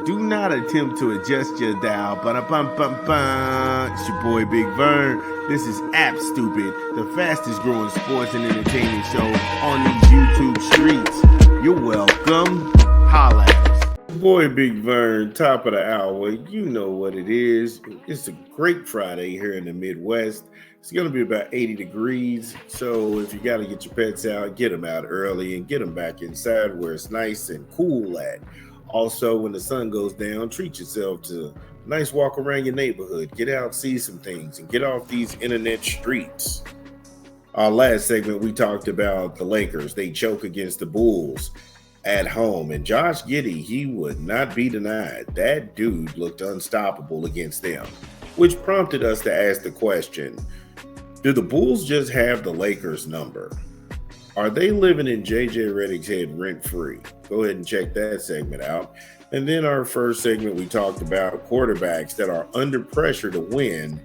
Do not attempt to adjust your dial. Ba-da-bum-bum-bum. It's your boy Big Vern. This is App Stupid, the fastest growing sports and entertainment show on these YouTube streets. You're welcome. Holla at us. Boy Big Vern, top of the hour. You know what it is. It's a great Friday here in the Midwest. It's going to be about 80 degrees. So if you got to get your pets out, get them out early and get them back inside where it's nice and cool at. Also, when the sun goes down, treat yourself to a nice walk around your neighborhood. Get out, see some things, and get off these internet streets. Our last segment, we talked about the Lakers. They choke against the Bulls at home. And Josh Giddey, he would not be denied. That dude looked unstoppable against them, which prompted us to ask the question, do the Bulls just have the Lakers number? Are they living in JJ Redick's head rent-free? Go ahead and check that segment out. And then our first segment, we talked about quarterbacks that are under pressure to win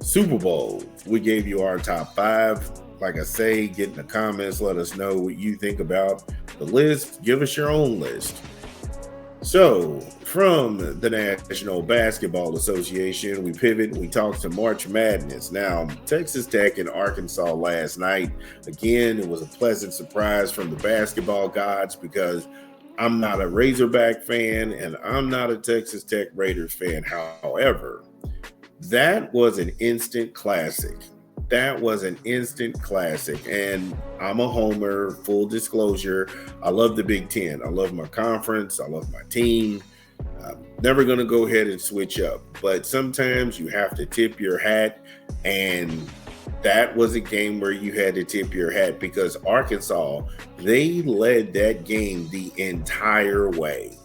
Super Bowl. We gave you our top 5. Like I say, get in the comments. Let us know what you think about the list. Give us your own list. So, from the National Basketball Association, we pivot and we talk to March Madness. Now, Texas Tech and Arkansas last night. Again, it was a pleasant surprise from the basketball gods because I'm not a Razorback fan and I'm not a Texas Tech Raiders fan. However, that was an instant classic. That was an instant classic. And I'm a homer, full disclosure. I love the Big Ten. I love my conference. I love my team. I'm never going to go ahead and switch up. But sometimes you have to tip your hat. And that was a game where you had to tip your hat because Arkansas, they led that game the entire way.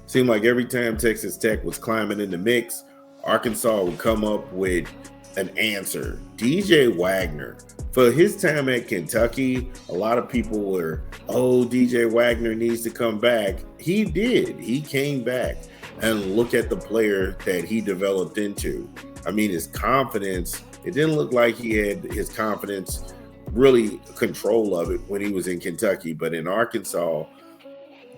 Seemed like every time Texas Tech was climbing in the mix, Arkansas would come up with an answer. DJ Wagner, for his time at Kentucky, a lot of people were, DJ Wagner needs to come back. He did. He came back, and look at the player that he developed into. I mean, his confidence, it didn't look like he had his confidence, really control of it when he was in Kentucky, but in Arkansas,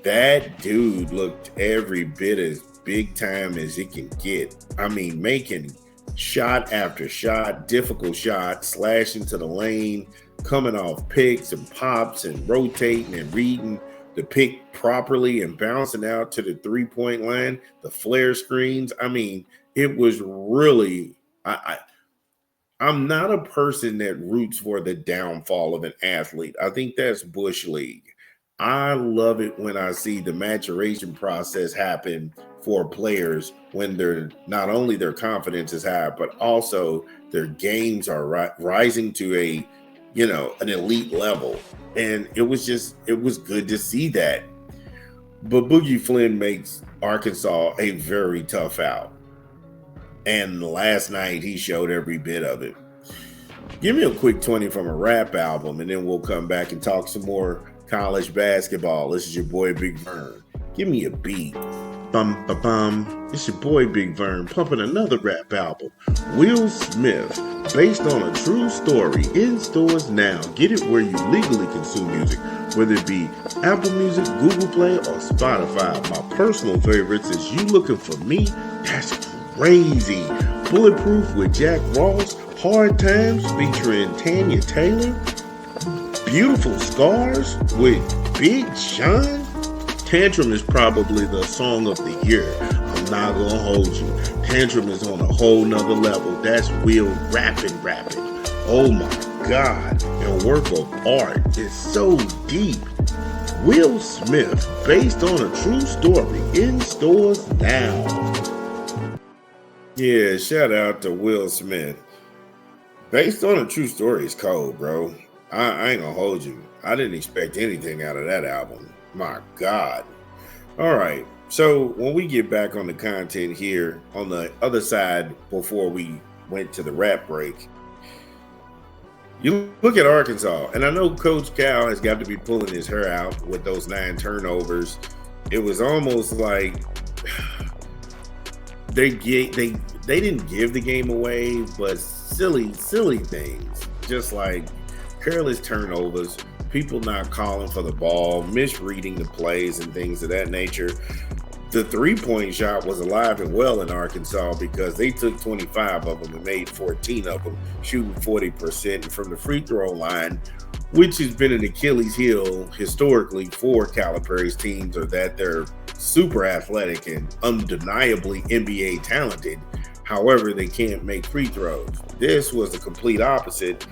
that dude looked every bit as big time as it can get. I mean, making shot after shot, difficult shot, slashing to the lane, coming off picks and pops and rotating and reading the pick properly and bouncing out to the three-point line, the flare screens. I mean, it was really, I'm not a person that roots for the downfall of an athlete. I think that's Bush League. I love it when I see the maturation process happen for players when they're not only their confidence is high, but also their games are rising to an elite level. And it was good to see that. But Boogie Flynn makes Arkansas a very tough out. And last night he showed every bit of it. Give me a quick 20 from a rap album, and then we'll come back and talk some more college basketball. This is your boy Big Vern. Give me a beat. Bum ba bum. It's your boy Big Vern pumping another rap album. Will Smith, based on a true story, in stores now. Get it where you legally consume music, whether it be Apple Music, Google Play, or Spotify. My personal favorites is You Looking For Me. That's crazy. Bulletproof with Jack Ross. Hard Times featuring Tanya Taylor. Beautiful Scars with Big Sean. Tantrum is probably the song of the year. I'm not gonna hold you. Tantrum is on a whole nother level. That's Will rapping. Oh my God. And work of art is so deep. Will Smith, based on a true story, in stores now. Yeah, shout out to Will Smith. Based on a true story is cold, bro. I ain't gonna hold you. I didn't expect anything out of that album. My God. All right. So when we get back on the content here on the other side before we went to the rap break, you look at Arkansas, and I know Coach Cal has got to be pulling his hair out with those 9 turnovers. It was almost like they didn't give the game away, but silly things, just like careless turnovers, people not calling for the ball, misreading the plays and things of that nature. The three-point shot was alive and well in Arkansas because they took 25 of them and made 14 of them, shooting 40%. And from the free throw line, which has been an Achilles heel historically for Calipari's teams, are that they're super athletic and undeniably NBA talented. However, they can't make free throws. This was the complete opposite.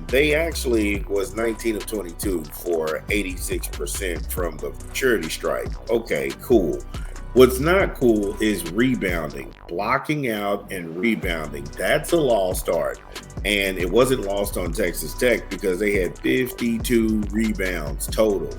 They actually was 19 of 22 for 86% from the charity stripe. Okay, cool. What's not cool is rebounding, blocking out and rebounding. That's a lost art. And it wasn't lost on Texas Tech because they had 52 rebounds total.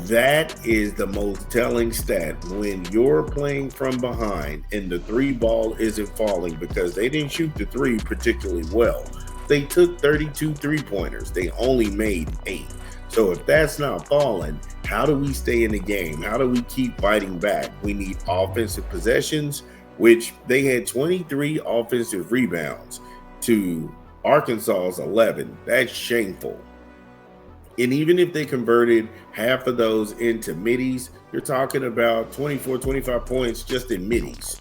That is the most telling stat when you're playing from behind and the three ball isn't falling because they didn't shoot the three particularly well. They took 32 three-pointers. They only made 8. So if that's not falling, how do we stay in the game? How do we keep fighting back? We need offensive possessions, which they had 23 offensive rebounds to Arkansas's 11. That's shameful. And even if they converted half of those into middies, you're talking about 24, 25 points just in middies.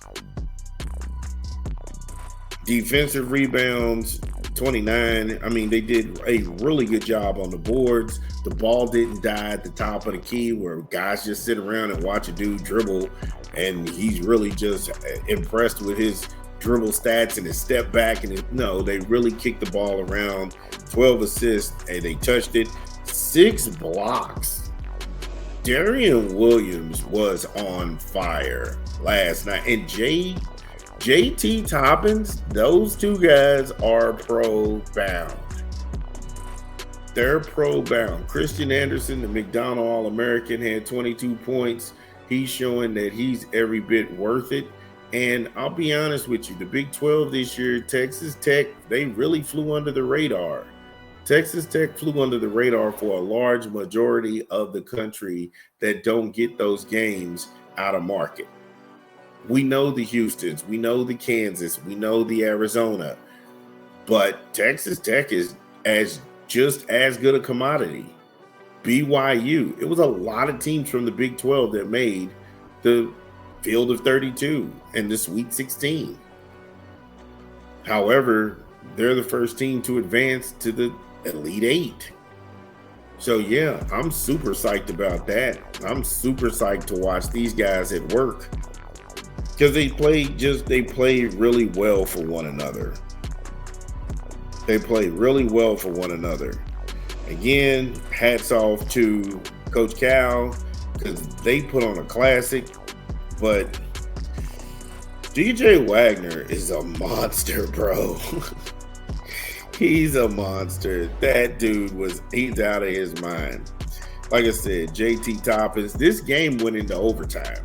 Defensive rebounds, 29. I mean, they did a really good job on the boards. The ball didn't die at the top of the key where guys just sit around and watch a dude dribble and he's really just impressed with his dribble stats and his step back. No, they really kicked the ball around. 12 assists and they touched it. 6 blocks. Darian Williams was on fire last night. And JT Toppins, those two guys are pro-bound. They're pro-bound. Christian Anderson, the McDonald All-American, had 22 points. He's showing that he's every bit worth it. And I'll be honest with you, the Big 12 this year, Texas Tech, they really flew under the radar. Texas Tech flew under the radar for a large majority of the country that don't get those games out of market. We know the Houstons, we know the Kansas, we know the Arizona, but Texas Tech is just as good a commodity. BYU, it was a lot of teams from the Big 12 that made the field of 32 and the Sweet 16. However, they're the first team to advance to the Elite 8. So yeah, I'm super psyched about that. I'm super psyched to watch these guys at work because they play really well for one another. They play really well for one another. Again, hats off to Coach Cal because they put on a classic, but DJ Wagner is a monster, bro. He's a monster. That dude he's out of his mind. Like I said, JT Toppins, this game went into overtime.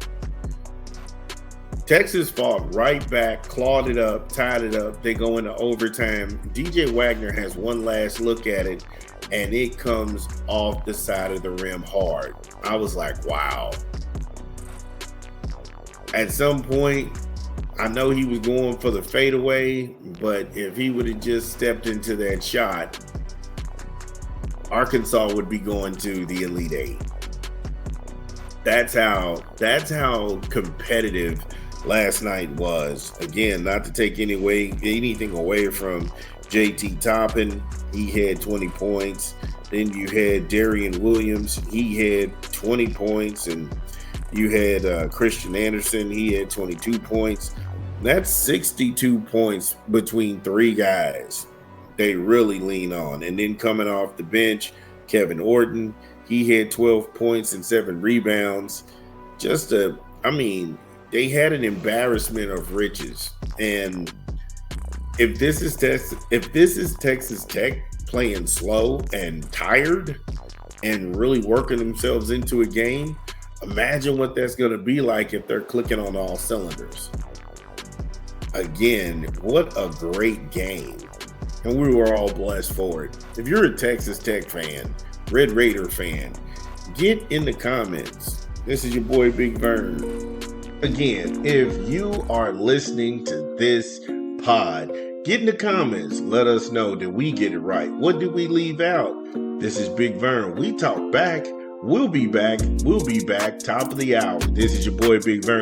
Texas fought right back, clawed it up, tied it up. They go into overtime. DJ Wagner has one last look at it, and it comes off the side of the rim hard. I was like, wow. At some point, I know he was going for the fadeaway, but if he would have just stepped into that shot, Arkansas would be going to the Elite 8. That's how competitive last night was. Again, not to take anything away from JT Toppin. He had 20 points. Then you had Darian Williams. He had 20 points. And you had Christian Anderson. He had 22 points. That's 62 points between 3 guys they really lean on. And then coming off the bench, Kevin Orton, he had 12 points and 7 rebounds. They had an embarrassment of riches. And if this is Texas Tech playing slow and tired and really working themselves into a game, imagine what that's going to be like if they're clicking on all cylinders. Again, what a great game. And we were all blessed for it. If you're a Texas Tech fan, Red Raider fan, get in the comments. This is your boy Big Vern. Again, if you are listening to this pod, get in the comments. Let us know that we get it right. What did we leave out? This is Big Vern. We talk back. We'll be back. Top of the hour. This is your boy Big Vern.